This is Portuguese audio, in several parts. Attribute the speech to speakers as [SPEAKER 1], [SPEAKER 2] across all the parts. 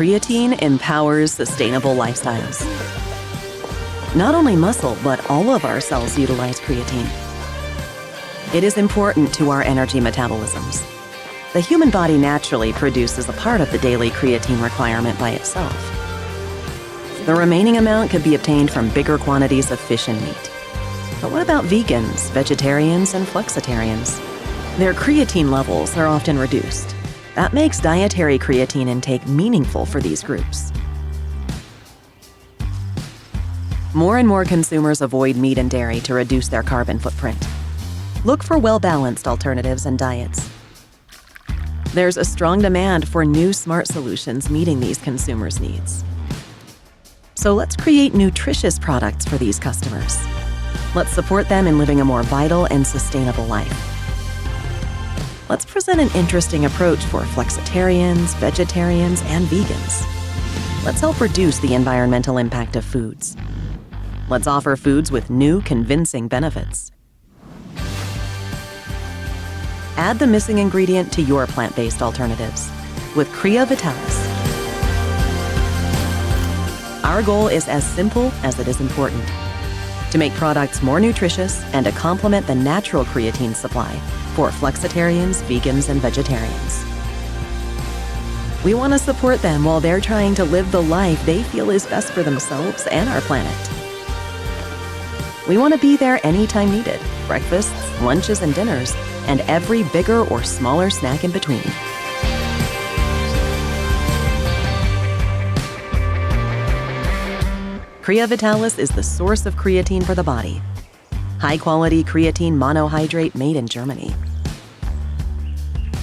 [SPEAKER 1] creatine empowers sustainable lifestyles. Not only muscle, but all of our cells utilize creatine. It is important to our energy metabolisms. The human body naturally produces a part of the daily creatine requirement by itself. The remaining amount could be obtained from bigger quantities of fish and meat. But what about vegans, vegetarians, and flexitarians? Their creatine levels are often reduced. That makes dietary creatine intake meaningful for these groups. More and more consumers avoid meat and dairy to reduce their carbon footprint. Look for well-balanced alternatives and diets. There's a strong demand for new smart solutions meeting these consumers' needs. So let's create nutritious products for these customers. Let's support them in living a more vital and sustainable life. Let's present an interesting approach for flexitarians, vegetarians, and vegans. Let's help reduce the environmental impact of foods. Let's offer foods with new, convincing benefits. Add the missing ingredient to your plant-based alternatives with Crea Vitalis. Our goal is as simple as it is important: to make products more nutritious and to complement the natural creatine supply for flexitarians, vegans, and vegetarians. We want to support them while they're trying to live the life they feel is best for themselves and our planet. We want to be there anytime needed: breakfasts, lunches, and dinners, and every bigger or smaller snack in between. Crea Vitalis is the source of creatine for the body. High-quality creatine monohydrate made in Germany.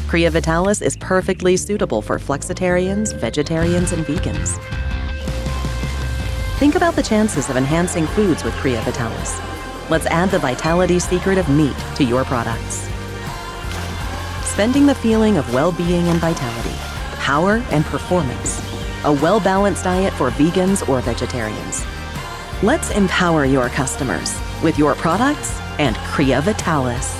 [SPEAKER 1] Crea Vitalis is perfectly suitable for flexitarians, vegetarians, and vegans. Think about the chances of enhancing foods with Crea Vitalis. Let's add the vitality secret of meat to your products. Spending the feeling of well-being and vitality, power and performance. A well-balanced diet for vegans or vegetarians. Let's empower your customers with your products and Crea Vitalis.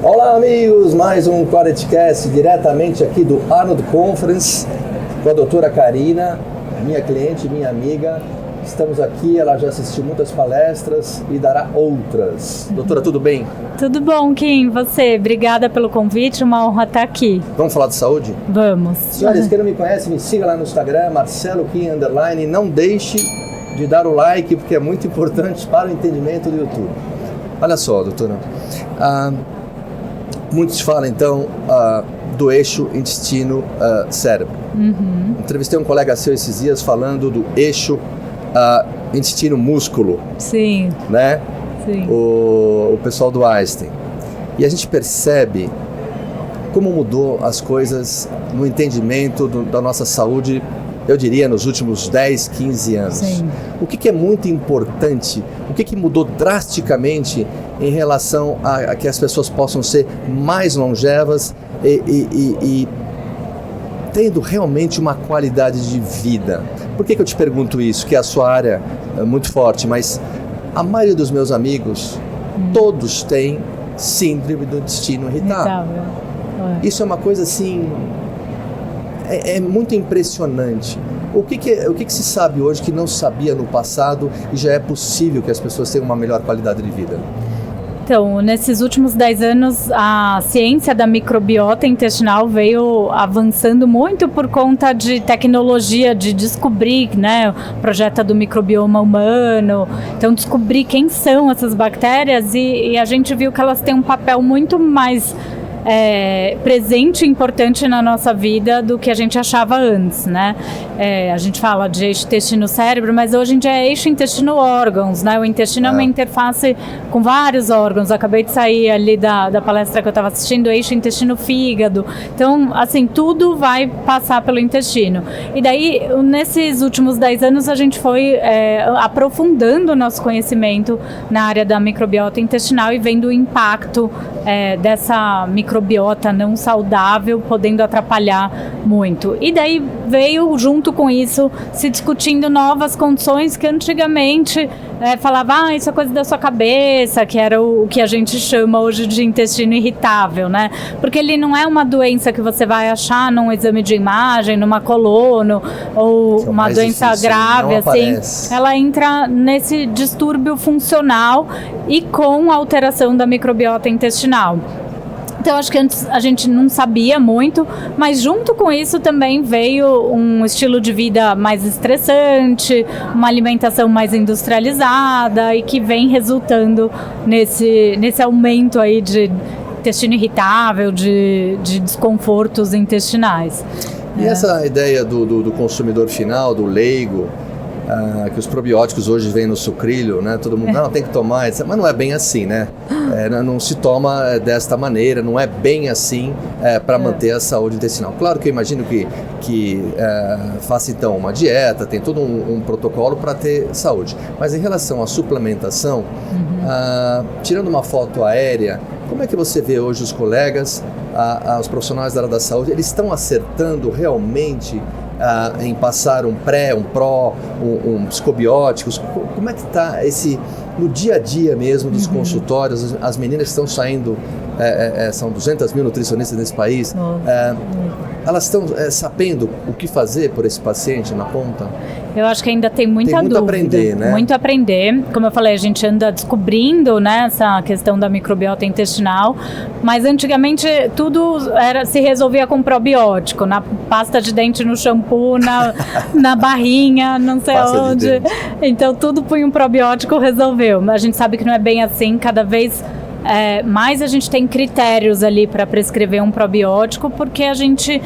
[SPEAKER 2] Olá amigos, mais um QualityCast diretamente aqui do Arnold Conference com a doutora Karina, minha cliente, minha amiga. Estamos aqui, ela já assistiu muitas palestras e dará outras. Doutora, tudo bem?
[SPEAKER 3] Tudo bom, Kim, você? Obrigada pelo convite, uma honra estar aqui.
[SPEAKER 2] Vamos falar de saúde?
[SPEAKER 3] Vamos.
[SPEAKER 2] Senhores, quem não me conhece, me siga lá no Instagram, Marcelo Kim _ não deixe de dar o like, porque é muito importante para o entendimento do YouTube. Olha só, doutora, muitos falam então do eixo intestino-cérebro. Entrevistei um colega seu esses dias falando do eixo intestino-músculo.
[SPEAKER 3] Sim.
[SPEAKER 2] Né?
[SPEAKER 3] Sim.
[SPEAKER 2] O pessoal do Einstein. E a gente percebe como mudou as coisas no entendimento da nossa saúde, eu diria, nos últimos 10, 15 anos.
[SPEAKER 3] Sim.
[SPEAKER 2] O que é muito importante, o que mudou drasticamente em relação a que as pessoas possam ser mais longevas e tendo realmente uma qualidade de vida. Por que eu te pergunto isso? Que a sua área é muito forte, mas a maioria dos meus amigos, todos têm síndrome do intestino irritável. Isso é uma coisa assim, é muito impressionante. O que se sabe hoje que não se sabia no passado e já é possível que as pessoas tenham uma melhor qualidade de vida?
[SPEAKER 3] Então, nesses últimos 10 anos, a ciência da microbiota intestinal veio avançando muito por conta de tecnologia, de descobrir, né, o projeto do microbioma humano. Então, descobrir quem são essas bactérias e a gente viu que elas têm um papel muito mais presente e importante na nossa vida do que a gente achava antes, né? A gente fala de eixo intestino-cérebro, mas hoje em dia é eixo intestino-órgãos, né? O intestino é uma interface com vários órgãos. Acabei de sair ali da palestra que eu estava assistindo, eixo intestino-fígado. Então, assim, tudo vai passar pelo intestino. E daí, nesses últimos 10 anos, a gente foi aprofundando o nosso conhecimento na área da microbiota intestinal e vendo o impacto dessa microbiota microbiota não saudável, podendo atrapalhar muito. E daí veio, junto com isso, se discutindo novas condições que antigamente falava, isso é coisa da sua cabeça, que era o que a gente chama hoje de intestino irritável, né? Porque ele não é uma doença que você vai achar num exame de imagem, numa colono, ou uma doença difícil, grave, assim. Ela entra nesse distúrbio funcional e com alteração da microbiota intestinal. Então, acho que antes a gente não sabia muito, mas junto com isso também veio um estilo de vida mais estressante, uma alimentação mais industrializada e que vem resultando nesse aumento aí de intestino irritável, de desconfortos intestinais.
[SPEAKER 2] E essa ideia do consumidor final, do leigo, que os probióticos hoje vêm no sucrilho, né? Todo mundo, não, tem que tomar, etc. Mas não é bem assim, né? Não se toma desta maneira, não é bem assim para manter a saúde intestinal. Claro que eu imagino que faça então uma dieta, tem todo um protocolo para ter saúde. Mas em relação à suplementação, tirando uma foto aérea, como é que você vê hoje os colegas, os profissionais da área da saúde, eles estão acertando realmente em passar um pré, um pró, um psicobióticos? Como é que está no dia a dia mesmo dos consultórios? As meninas que estão saindo, são 200 mil nutricionistas nesse país, elas estão sabendo o que fazer por esse paciente na ponta?
[SPEAKER 3] Eu acho que ainda tem muita dúvida.
[SPEAKER 2] Muito a aprender, né?
[SPEAKER 3] Muito a aprender. Como eu falei, a gente anda descobrindo, né, essa questão da microbiota intestinal, mas antigamente tudo se resolvia com probiótico, na pasta de dente, no shampoo, na barrinha, não sei onde. Então tudo punha um probiótico, resolveu. A gente sabe que não é bem assim, cada vez mais a gente tem critérios ali para prescrever um probiótico, porque a gente...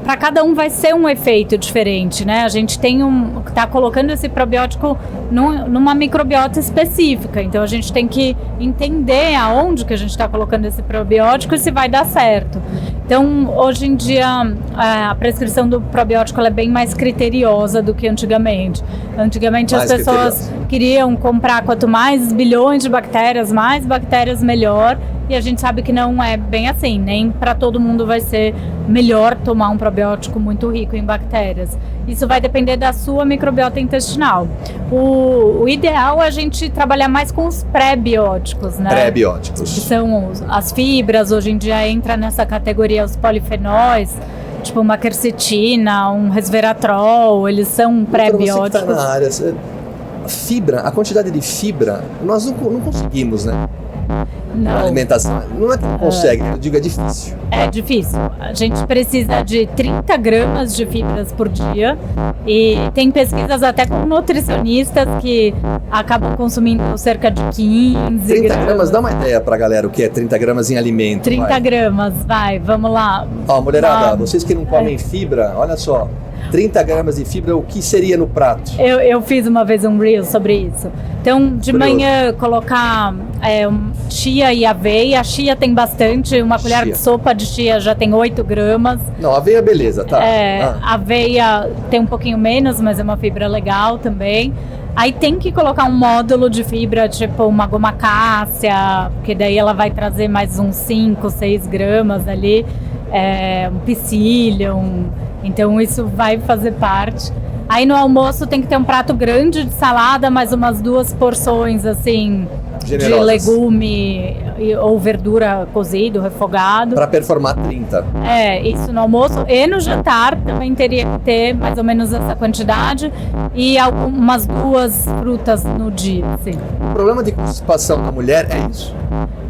[SPEAKER 3] Para cada um vai ser um efeito diferente, né? A gente está colocando esse probiótico numa microbiota específica, então a gente tem que entender aonde que a gente está colocando esse probiótico e se vai dar certo. Então, hoje em dia, a prescrição do probiótico ela é bem mais criteriosa do que antigamente. Antigamente as pessoas queriam comprar quanto mais bilhões de bactérias, mais bactérias melhor. E a gente sabe que não é bem assim, nem para todo mundo vai ser melhor tomar um probiótico muito rico em bactérias. Isso vai depender da sua microbiota intestinal. O ideal é a gente trabalhar mais com os pré-bióticos, né?
[SPEAKER 2] Pré-bióticos.
[SPEAKER 3] Que são as fibras, hoje em dia entra nessa categoria os polifenóis, tipo uma quercetina, um resveratrol, eles são pré-bióticos.
[SPEAKER 2] Você que tá na área, fibra, a quantidade de fibra, nós não conseguimos, né?
[SPEAKER 3] Não.
[SPEAKER 2] Alimentação, não é que não consegue, eu digo, é difícil.
[SPEAKER 3] É difícil. A gente precisa de 30 gramas de fibras por dia e tem pesquisas até com nutricionistas que acabam consumindo cerca de 15
[SPEAKER 2] 30 gramas, dá uma ideia pra galera o que é 30 gramas em alimento.
[SPEAKER 3] 30 gramas, vamos lá.
[SPEAKER 2] Ó, mulherada, vocês que não comem fibra, olha só. 30 gramas de fibra, o que seria no prato?
[SPEAKER 3] Eu fiz uma vez um reel sobre isso. Então, de manhã, colocar chia e aveia. A chia tem bastante, uma colher de sopa de chia já tem 8 gramas.
[SPEAKER 2] Não, aveia beleza, tá.
[SPEAKER 3] Aveia tem um pouquinho menos, mas é uma fibra legal também. Aí tem que colocar um módulo de fibra, tipo uma goma cássia, porque daí ela vai trazer mais uns 5, 6 gramas ali. Um psyllium, então isso vai fazer parte. Aí no almoço tem que ter um prato grande de salada, mais umas 2 porções assim generosas, de legume ou verdura cozido, refogado.
[SPEAKER 2] Para performar 30.
[SPEAKER 3] Isso no almoço. E no jantar também teria que ter mais ou menos essa quantidade e algumas 2 frutas no dia. Assim.
[SPEAKER 2] O problema de constipação da mulher é isso?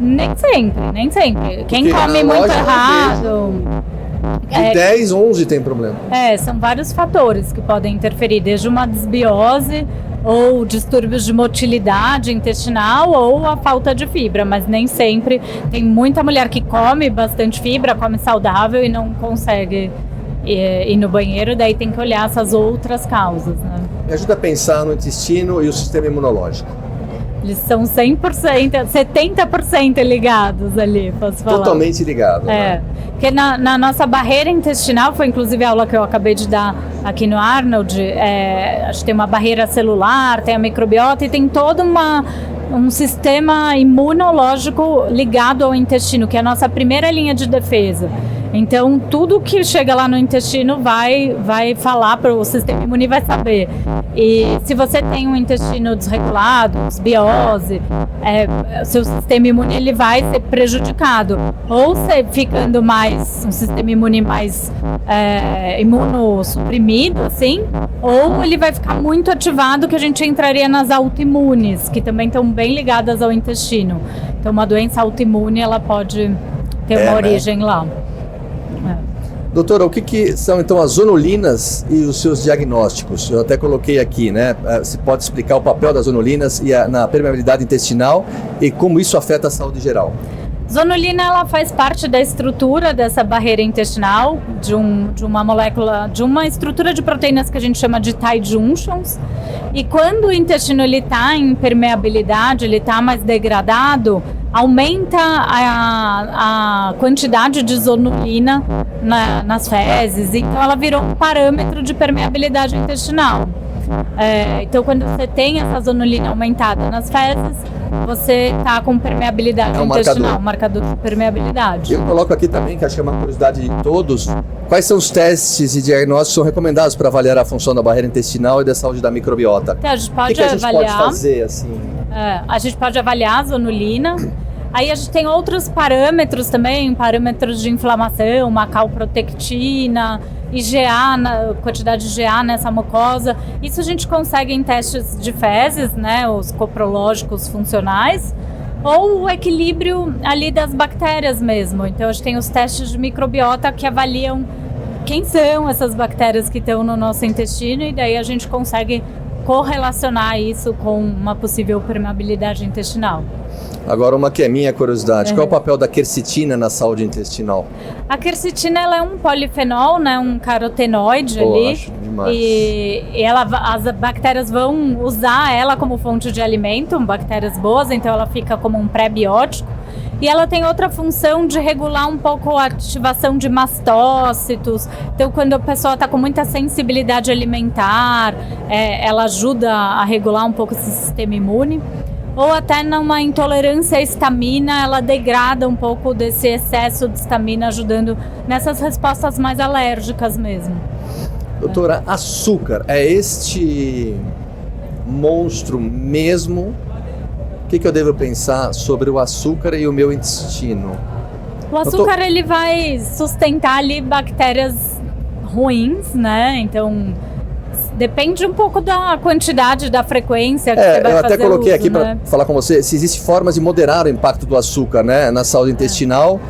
[SPEAKER 3] Nem sempre. Quem come muito errado...
[SPEAKER 2] De 10, 11 tem problema.
[SPEAKER 3] São vários fatores que podem interferir, desde uma desbiose ou distúrbios de motilidade intestinal ou a falta de fibra, mas nem sempre. Tem muita mulher que come bastante fibra, come saudável e não consegue ir no banheiro, daí tem que olhar essas outras causas, né?
[SPEAKER 2] Me ajuda a pensar no intestino e o sistema imunológico.
[SPEAKER 3] Eles são 100%, 70% ligados ali, posso falar.
[SPEAKER 2] Totalmente ligados, né?
[SPEAKER 3] Porque na nossa barreira intestinal, foi inclusive a aula que eu acabei de dar aqui no Arnold, acho que tem uma barreira celular, tem a microbiota e tem toda um sistema imunológico ligado ao intestino, que é a nossa primeira linha de defesa. Então, tudo que chega lá no intestino vai falar para o sistema imune, vai saber. E se você tem um intestino desregulado, desbiose, seu sistema imune ele vai ser prejudicado. Ou você ficando um sistema imune mais imunossuprimido, assim, ou ele vai ficar muito ativado, que a gente entraria nas autoimunes, que também estão bem ligadas ao intestino. Então, uma doença autoimune, ela pode ter uma origem lá.
[SPEAKER 2] Doutora, o que são então as zonulinas e os seus diagnósticos? Eu até coloquei aqui, né? Você pode explicar o papel das zonulinas na permeabilidade intestinal e como isso afeta a saúde geral?
[SPEAKER 3] Zonulina, ela faz parte da estrutura dessa barreira intestinal, de uma molécula, de uma estrutura de proteínas que a gente chama de tight junctions. E quando o intestino está em permeabilidade, ele está mais degradado, aumenta a quantidade de zonulina nas fezes. Então ela virou um parâmetro de permeabilidade intestinal. Então quando você tem essa zonulina aumentada nas fezes, você está com permeabilidade intestinal, marcador de permeabilidade.
[SPEAKER 2] Eu coloco aqui também, que acho que é uma curiosidade de todos, quais são os testes e diagnósticos que são recomendados para avaliar a função da barreira intestinal e da saúde da microbiota?
[SPEAKER 3] Então, a gente pode
[SPEAKER 2] o que a gente pode fazer assim?
[SPEAKER 3] A gente pode avaliar a zonulina. Aí a gente tem outros parâmetros também, parâmetros de inflamação, uma calprotectina, IgA, quantidade de IgA nessa mucosa. Isso a gente consegue em testes de fezes, né, os coprológicos funcionais, ou o equilíbrio ali das bactérias mesmo. Então a gente tem os testes de microbiota que avaliam quem são essas bactérias que estão no nosso intestino, e daí a gente consegue correlacionar isso com uma possível permeabilidade intestinal.
[SPEAKER 2] Agora, uma que é minha curiosidade, qual é o papel da quercetina na saúde intestinal?
[SPEAKER 3] A quercetina, ela é um polifenol, né, um carotenoide ali.
[SPEAKER 2] Acho demais.
[SPEAKER 3] E as bactérias vão usar ela como fonte de alimento, bactérias boas, então ela fica como um pré-biótico. E ela tem outra função de regular um pouco a ativação de mastócitos. Então, quando a pessoa está com muita sensibilidade alimentar, ela ajuda a regular um pouco esse sistema imune. Ou até numa intolerância à histamina, ela degrada um pouco desse excesso de histamina, ajudando nessas respostas mais alérgicas mesmo.
[SPEAKER 2] Doutora, açúcar é este monstro mesmo? O que eu devo pensar sobre o açúcar e o meu intestino?
[SPEAKER 3] O açúcar ele vai sustentar ali bactérias ruins, né? Então depende um pouco da quantidade, da frequência que você vai fazer. Eu até
[SPEAKER 2] coloquei aqui para falar com você se existem formas de moderar o impacto do açúcar, né, na saúde intestinal,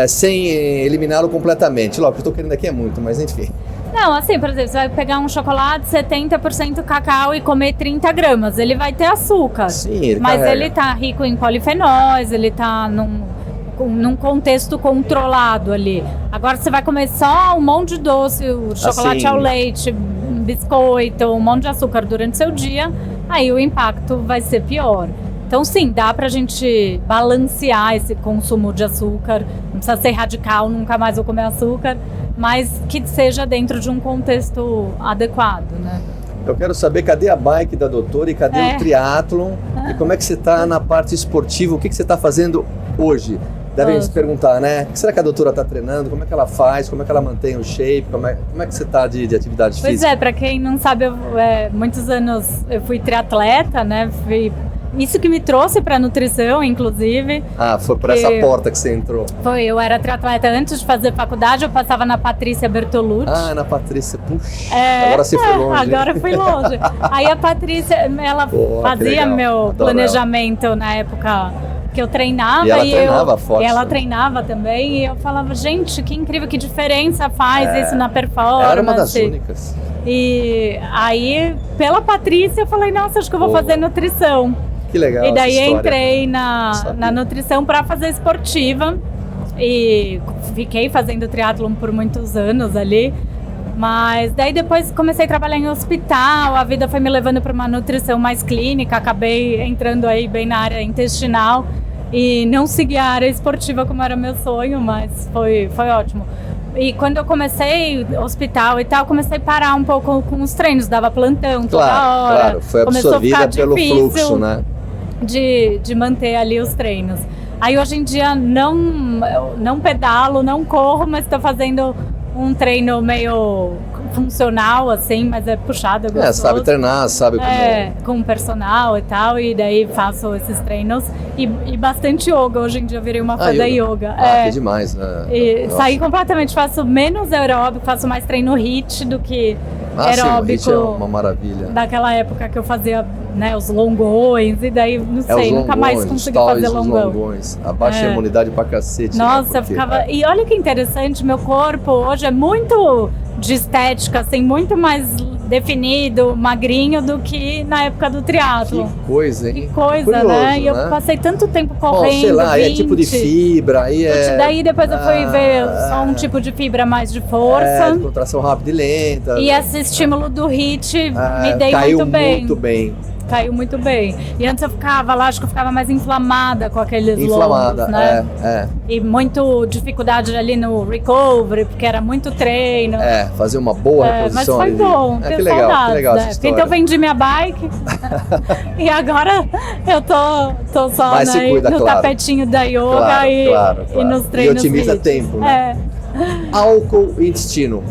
[SPEAKER 2] sem eliminá-lo completamente. Logo, o que eu estou querendo aqui é muito, mas enfim.
[SPEAKER 3] Não, assim, por exemplo, você vai pegar um chocolate 70% cacau e comer 30 gramas, ele vai ter açúcar.
[SPEAKER 2] Sim, ele
[SPEAKER 3] mas
[SPEAKER 2] carrega.
[SPEAKER 3] Ele está rico em polifenóis, ele está num contexto controlado ali. Agora você vai comer só um monte de doce, o chocolate ao leite, biscoito, um monte de açúcar durante o seu dia, aí o impacto vai ser pior. Então sim, dá pra gente balancear esse consumo de açúcar, não precisa ser radical, nunca mais vou comer açúcar, mas que seja dentro de um contexto adequado, né?
[SPEAKER 2] Eu quero saber, cadê a bike da doutora e cadê o triatlon? E como é que você está na parte esportiva? O que você está fazendo hoje? Devem se perguntar, né? O que será que a doutora está treinando? Como é que ela faz? Como é que ela mantém o shape? Como é que você está de atividade física?
[SPEAKER 3] Pois é, para quem não sabe, muitos anos eu fui triatleta, né? Isso que me trouxe para nutrição, inclusive.
[SPEAKER 2] Foi por essa porta que você entrou?
[SPEAKER 3] Foi, eu era triatleta antes de fazer faculdade, eu passava na Patrícia Bertolucci.
[SPEAKER 2] Na Patrícia, puxa, agora você foi longe.
[SPEAKER 3] Agora eu fui longe. Aí a Patrícia, ela fazia meu planejamento na época que eu treinava.
[SPEAKER 2] E ela treinava forte.
[SPEAKER 3] E ela treinava também, e eu falava, gente, que incrível, que diferença faz isso na performance.
[SPEAKER 2] Ela era uma das únicas.
[SPEAKER 3] E aí, pela Patrícia, eu falei, nossa, acho que eu vou fazer nutrição.
[SPEAKER 2] Que legal.
[SPEAKER 3] E daí entrei na nutrição para fazer esportiva e fiquei fazendo triatlon por muitos anos ali, mas daí depois comecei a trabalhar em hospital, a vida foi me levando para uma nutrição mais clínica, acabei entrando aí bem na área intestinal e não segui a área esportiva como era meu sonho, mas foi ótimo. E quando eu comecei hospital e tal, comecei a parar um pouco com os treinos, dava plantão toda hora.
[SPEAKER 2] Claro, foi absorvida pelo fluxo, né?
[SPEAKER 3] de manter ali os treinos. Aí hoje em dia não pedalo, não corro, mas estou fazendo um treino meio funcional, assim, mas é puxado, é gostoso.
[SPEAKER 2] Sabe treinar, sabe como...
[SPEAKER 3] com personal e tal, e daí faço esses treinos. E bastante yoga, hoje em dia eu virei uma fã da yoga.
[SPEAKER 2] Que demais, né?
[SPEAKER 3] E saí completamente, faço menos aeróbico, faço mais treino HIIT do que aeróbico.
[SPEAKER 2] Sim, o HIIT é uma maravilha.
[SPEAKER 3] Daquela época que eu fazia, né, os longões, e daí, não sei, nunca mais consegui fazer longão.
[SPEAKER 2] Abaixa a imunidade pra cacete.
[SPEAKER 3] Nossa, eu ficava... E olha que interessante, meu corpo hoje é muito de estética, assim, muito mais definido, magrinho do que na época do triatlo.
[SPEAKER 2] Que coisa, hein?
[SPEAKER 3] Que coisa, curioso, né? E eu passei tanto tempo correndo,
[SPEAKER 2] sei lá, 20. É tipo de fibra, aí
[SPEAKER 3] Daí depois eu fui ver só um tipo de fibra mais de força.
[SPEAKER 2] De contração rápida e lenta.
[SPEAKER 3] E esse estímulo do HIIT me dei muito bem. Caiu muito bem. E antes eu ficava lá, acho que eu ficava mais inflamada com aqueles longos, né? E muito dificuldade ali no recovery, porque era muito treino.
[SPEAKER 2] Fazer uma boa reposição.
[SPEAKER 3] Mas foi bom,
[SPEAKER 2] que legal essa história.
[SPEAKER 3] Então eu vendi minha bike e agora eu tô só no tapetinho da yoga e nos treinos.
[SPEAKER 2] E otimiza tempo, né? Álcool e intestino.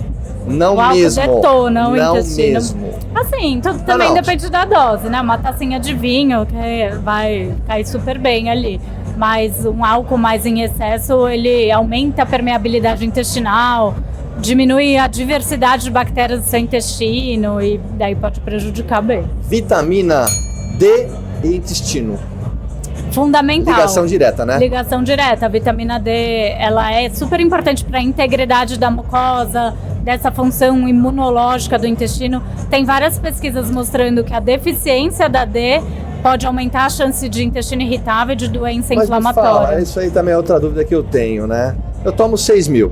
[SPEAKER 2] Não
[SPEAKER 3] o
[SPEAKER 2] mesmo.
[SPEAKER 3] Álcool detona o
[SPEAKER 2] não
[SPEAKER 3] intestino.
[SPEAKER 2] Mesmo.
[SPEAKER 3] Assim, tudo também depende da dose, né? Uma tacinha de vinho que vai cair super bem ali. Mas um álcool mais em excesso, ele aumenta a permeabilidade intestinal, diminui a diversidade de bactérias do seu intestino e daí pode prejudicar bem.
[SPEAKER 2] Vitamina D e intestino.
[SPEAKER 3] Fundamental.
[SPEAKER 2] Ligação direta, né?
[SPEAKER 3] Ligação direta. A vitamina D, ela é super importante para a integridade da mucosa, dessa função imunológica do intestino. Tem várias pesquisas mostrando que a deficiência da D pode aumentar a chance de intestino irritável e de doença inflamatória.
[SPEAKER 2] Isso aí também é outra dúvida que eu tenho, né? Eu tomo 6.000.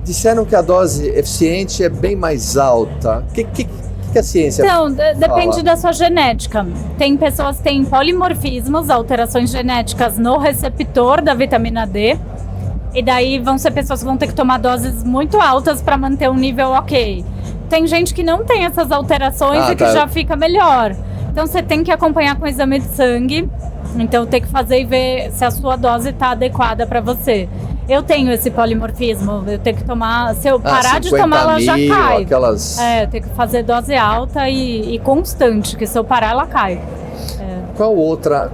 [SPEAKER 2] Disseram que a dose eficiente é bem mais alta. O que a ciência
[SPEAKER 3] Então, depende
[SPEAKER 2] fala?
[SPEAKER 3] da sua genética. Tem pessoas que têm polimorfismos, alterações genéticas no receptor da vitamina D. E daí vão ser pessoas que vão ter que tomar doses muito altas para manter um nível ok. Tem gente que não tem essas alterações e que já fica melhor. Então você tem que acompanhar com o exame de sangue. Então tem que fazer e ver se a sua dose está adequada para você. Eu tenho esse polimorfismo, eu tenho que tomar, se eu parar de tomar, ela já cai. Eu tenho que fazer dose alta e constante, que se eu parar, ela cai.
[SPEAKER 2] Qual outra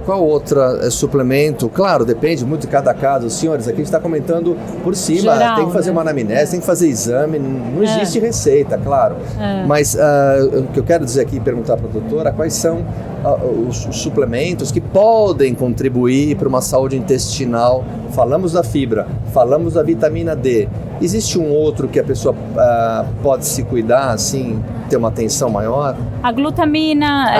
[SPEAKER 2] suplemento? Claro, depende muito de cada caso. Senhores, aqui a gente está comentando por cima.
[SPEAKER 3] Geral,
[SPEAKER 2] tem que fazer uma anamnese, tem que fazer exame. Não existe receita, claro. Mas o que eu quero dizer aqui, perguntar para a doutora, quais são os suplementos que podem contribuir para uma saúde intestinal? Falamos da fibra, falamos da vitamina D. Existe um outro que a pessoa pode se cuidar, assim, ter uma atenção maior?
[SPEAKER 3] A glutamina,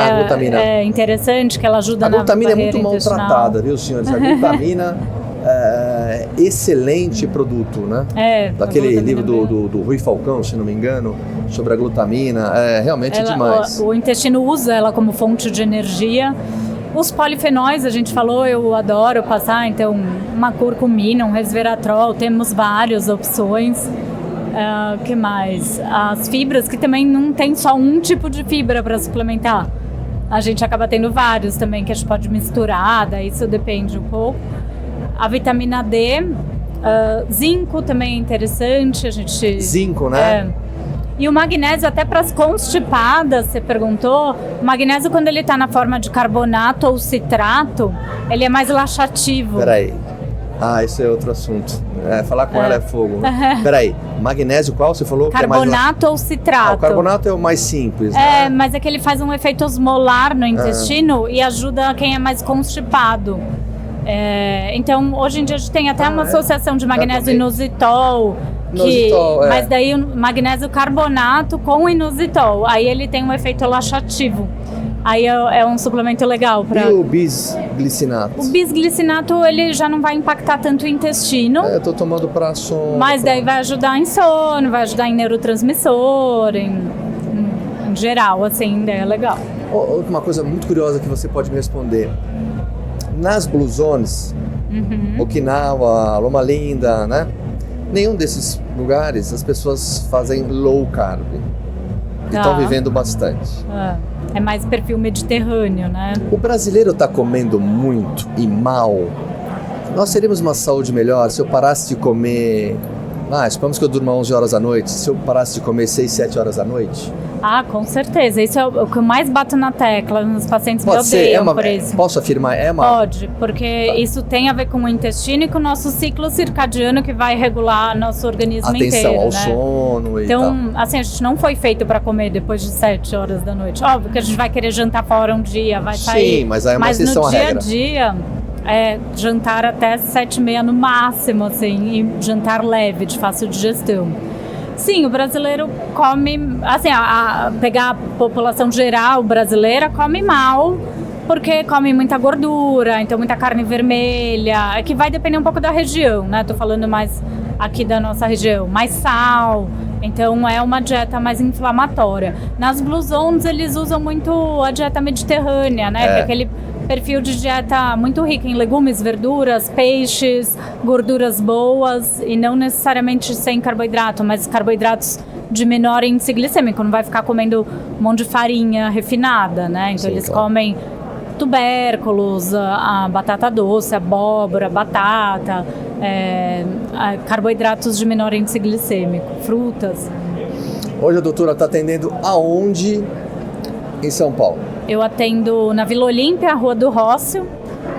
[SPEAKER 3] é interessante, que ela ajuda na barreira intestinal. A glutamina é muito maltratada,
[SPEAKER 2] viu, senhores? A glutamina é excelente produto, né? Daquele livro do Rui Falcão, se não me engano, sobre a glutamina. Realmente demais.
[SPEAKER 3] O intestino usa ela como fonte de energia. Os polifenóis, a gente falou, eu adoro passar, então uma curcumina, um resveratrol, temos várias opções. Que mais? As fibras, que também não tem só um tipo de fibra para suplementar. A gente acaba tendo vários também que a gente pode misturar, daí isso depende um pouco. A vitamina D, zinco também é interessante.
[SPEAKER 2] Zinco, né?
[SPEAKER 3] E o magnésio, até para as constipadas, você perguntou, o magnésio, quando ele está na forma de carbonato ou citrato, ele é mais laxativo.
[SPEAKER 2] Peraí. Esse é outro assunto. Falar com ela é fogo. Peraí, magnésio qual você falou?
[SPEAKER 3] Carbonato ou citrato.
[SPEAKER 2] O carbonato é o mais simples,
[SPEAKER 3] né? Mas é que ele faz um efeito osmolar no intestino e ajuda quem é mais constipado. Então, hoje em dia a gente tem até uma associação de magnésio inositol, mas daí o magnésio carbonato com inositol, aí ele tem um efeito laxativo. Aí é um suplemento legal para.
[SPEAKER 2] E o bisglicinato?
[SPEAKER 3] O bisglicinato, ele já não vai impactar tanto o intestino.
[SPEAKER 2] Eu tô tomando para sono.
[SPEAKER 3] Mas daí vai ajudar em sono, vai ajudar em neurotransmissor, em geral, assim, é legal.
[SPEAKER 2] Uma coisa muito curiosa que você pode me responder. Nas Blue Zones, Okinawa, Loma Linda, né? Nenhum desses lugares as pessoas fazem low carb. e estão vivendo bastante.
[SPEAKER 3] É mais perfil mediterrâneo, né?
[SPEAKER 2] O brasileiro está comendo muito e mal. Nós teríamos uma saúde melhor se eu parasse de comer... supomos que eu durma 11 horas à noite. Se eu parasse de comer 6, 7 horas à noite?
[SPEAKER 3] Com certeza. Isso é o que eu mais bato na tecla. Nos pacientes me
[SPEAKER 2] Pode ser,
[SPEAKER 3] odeiam por isso.
[SPEAKER 2] Posso afirmar?
[SPEAKER 3] Pode, porque isso tem a ver com o intestino e com o nosso ciclo circadiano que vai regular nosso organismo inteiro.
[SPEAKER 2] Atenção ao
[SPEAKER 3] né?
[SPEAKER 2] sono e tal.
[SPEAKER 3] Então, assim, a gente não foi feito para comer depois de 7 horas da noite. Óbvio que a gente vai querer jantar fora um dia, vai sair.
[SPEAKER 2] Sim, mas aí é uma exceção à regra.
[SPEAKER 3] Mas no dia a dia... jantar até 7h30 no máximo, assim, e jantar leve, de fácil digestão. Sim, o brasileiro come, assim, pegar a população geral brasileira, come mal, porque come muita gordura, então muita carne vermelha, que vai depender um pouco da região, né? Tô falando mais aqui da nossa região, mais sal, então é uma dieta mais inflamatória. Nas Blue Zones eles usam muito a dieta mediterrânea, né? Que é aquele perfil de dieta muito rica em legumes, verduras, peixes, gorduras boas e não necessariamente sem carboidrato, mas carboidratos de menor índice glicêmico, não vai ficar comendo um monte de farinha refinada, né? Então eles comem tubérculos, a batata doce, abóbora, batata, carboidratos de menor índice glicêmico, frutas.
[SPEAKER 2] Hoje a doutora está atendendo aonde em São Paulo?
[SPEAKER 3] Eu atendo na Vila Olímpia, Rua do Rócio,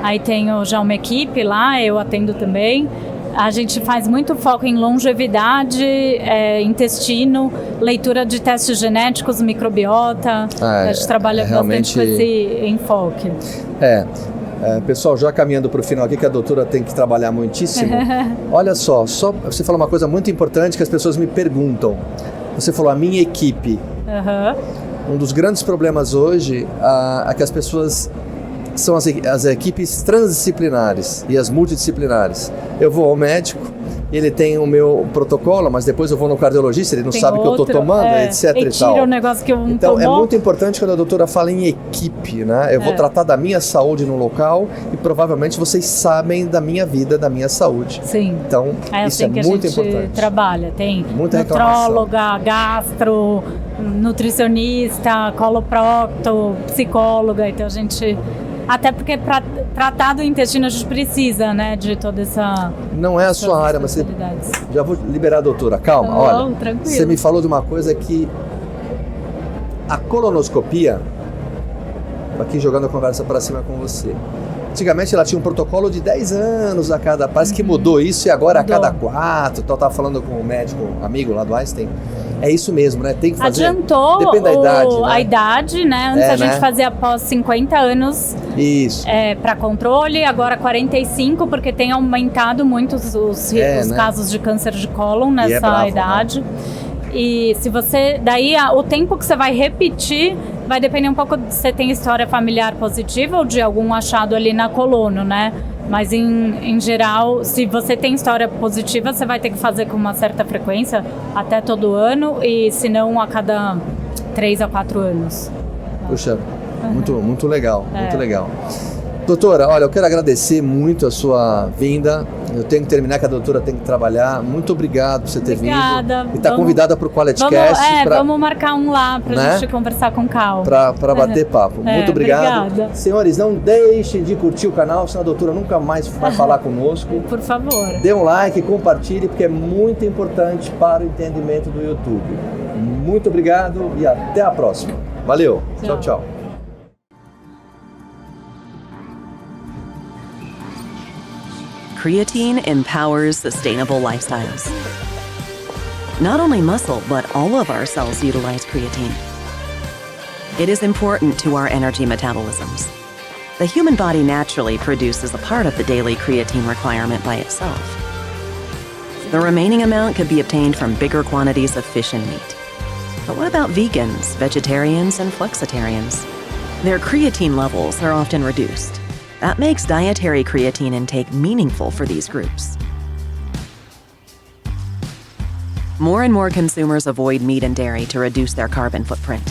[SPEAKER 3] aí tenho já uma equipe lá, eu atendo também. A gente faz muito foco em longevidade, intestino, leitura de testes genéticos, microbiota. A gente trabalha bastante com esse enfoque.
[SPEAKER 2] Pessoal, já caminhando para o final aqui, que a doutora tem que trabalhar muitíssimo. Olha só você falou uma coisa muito importante que as pessoas me perguntam. Você falou a minha equipe. Um dos grandes problemas hoje é que as pessoas são as equipes transdisciplinares e as multidisciplinares. Eu vou ao médico, ele tem o meu protocolo, mas depois eu vou no cardiologista, ele não sabe o que eu estou tomando, etc.
[SPEAKER 3] E tira o negócio que eu não
[SPEAKER 2] Então,
[SPEAKER 3] tomou.
[SPEAKER 2] é muito importante quando a doutora fala em equipe, né? Eu vou tratar da minha saúde no local e provavelmente vocês sabem da minha vida, da minha saúde.
[SPEAKER 3] Sim.
[SPEAKER 2] Então, isso é muito importante.
[SPEAKER 3] Trabalha, tem
[SPEAKER 2] muita
[SPEAKER 3] nutróloga, gastro, nutricionista, coloprocto, psicóloga, então a gente... Até porque para tratar do intestino a gente precisa, né, de toda essa...
[SPEAKER 2] Não é a sua área, mas você... Já vou liberar a doutora, calma, olha.
[SPEAKER 3] Tranquilo.
[SPEAKER 2] Você me falou de uma coisa que... A colonoscopia... Aqui jogando a conversa para cima com você. Antigamente ela tinha um protocolo de 10 anos a cada... Parece que mudou isso e agora mudou. A cada 4. Eu estava falando com um médico amigo lá do Einstein. É isso mesmo, né? Tem que fazer...
[SPEAKER 3] Adiantou
[SPEAKER 2] depende da idade, né?
[SPEAKER 3] A idade, né? Antes a gente fazia após 50 anos.
[SPEAKER 2] Isso.
[SPEAKER 3] Para controle, agora 45, porque tem aumentado muito os casos de câncer de cólon nessa idade. Né? E se você... Daí, o tempo que você vai repetir vai depender um pouco se você tem história familiar positiva ou de algum achado ali na coluna, né? Mas, em geral, se você tem história positiva, você vai ter que fazer com uma certa frequência, até todo ano, e se não, a cada 3 a 4 anos.
[SPEAKER 2] Puxa, muito legal, muito legal. Doutora, olha, eu quero agradecer muito a sua vinda. Eu tenho que terminar, que a doutora tem que trabalhar. Muito obrigado por você ter vindo. E está convidada para o QualityCast.
[SPEAKER 3] Vamos marcar um lá para a gente conversar com calma.
[SPEAKER 2] Para bater papo. Muito obrigado.
[SPEAKER 3] Obrigada.
[SPEAKER 2] Senhores, não deixem de curtir o canal, senão a doutora nunca mais vai falar conosco.
[SPEAKER 3] Por favor.
[SPEAKER 2] Dê um like, compartilhe, porque é muito importante para o entendimento do YouTube. Muito obrigado e até a próxima. Valeu. Tchau, tchau.
[SPEAKER 1] Creatine empowers sustainable lifestyles. Not only muscle, but all of our cells utilize creatine. It is important to our energy metabolisms. The human body naturally produces a part of the daily creatine requirement by itself. The remaining amount could be obtained from bigger quantities of fish and meat. But what about vegans, vegetarians, and flexitarians? Their creatine levels are often reduced. That makes dietary creatine intake meaningful for these groups. More and more consumers avoid meat and dairy to reduce their carbon footprint.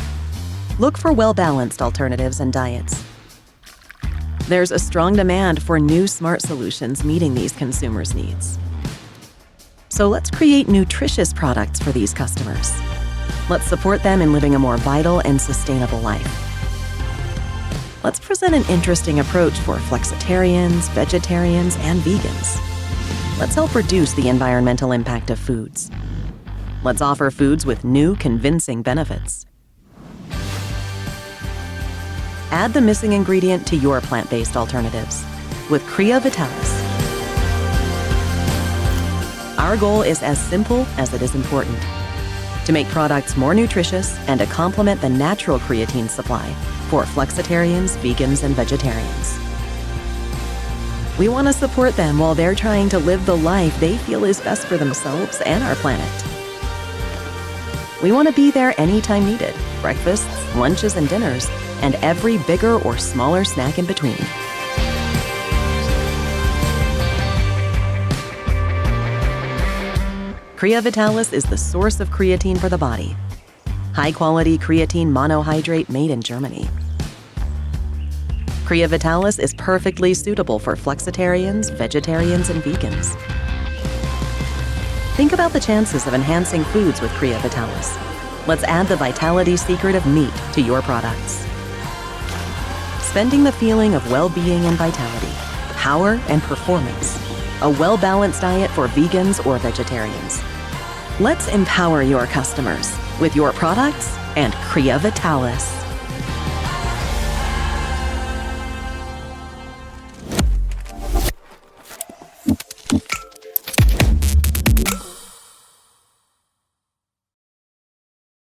[SPEAKER 1] Look for well-balanced alternatives and diets. There's a strong demand for new smart solutions meeting these consumers' needs. So let's create nutritious products for these customers. Let's support them in living a more vital and sustainable life. Let's present an interesting approach for flexitarians, vegetarians, and vegans. Let's help reduce the environmental impact of foods. Let's offer foods with new, convincing benefits. Add the missing ingredient to your plant-based alternatives with Crea Vitalis. Our goal is as simple as it is important: to make products more nutritious and to complement the natural creatine supply for flexitarians, vegans, and vegetarians. We want to support them while they're trying to live the life they feel is best for themselves and our planet. We want to be there anytime needed: breakfasts, lunches, and dinners, and every bigger or smaller snack in between. Crea Vitalis is the source of creatine for the body. High-quality creatine monohydrate made in Germany. Crea Vitalis is perfectly suitable for flexitarians, vegetarians, and vegans. Think about the chances of enhancing foods with Crea Vitalis. Let's add the vitality secret of meat to your products. Spending the feeling of well-being and vitality, power and performance. A well-balanced diet for vegans or vegetarians. Let's empower your customers with your products and Crea Vitalis.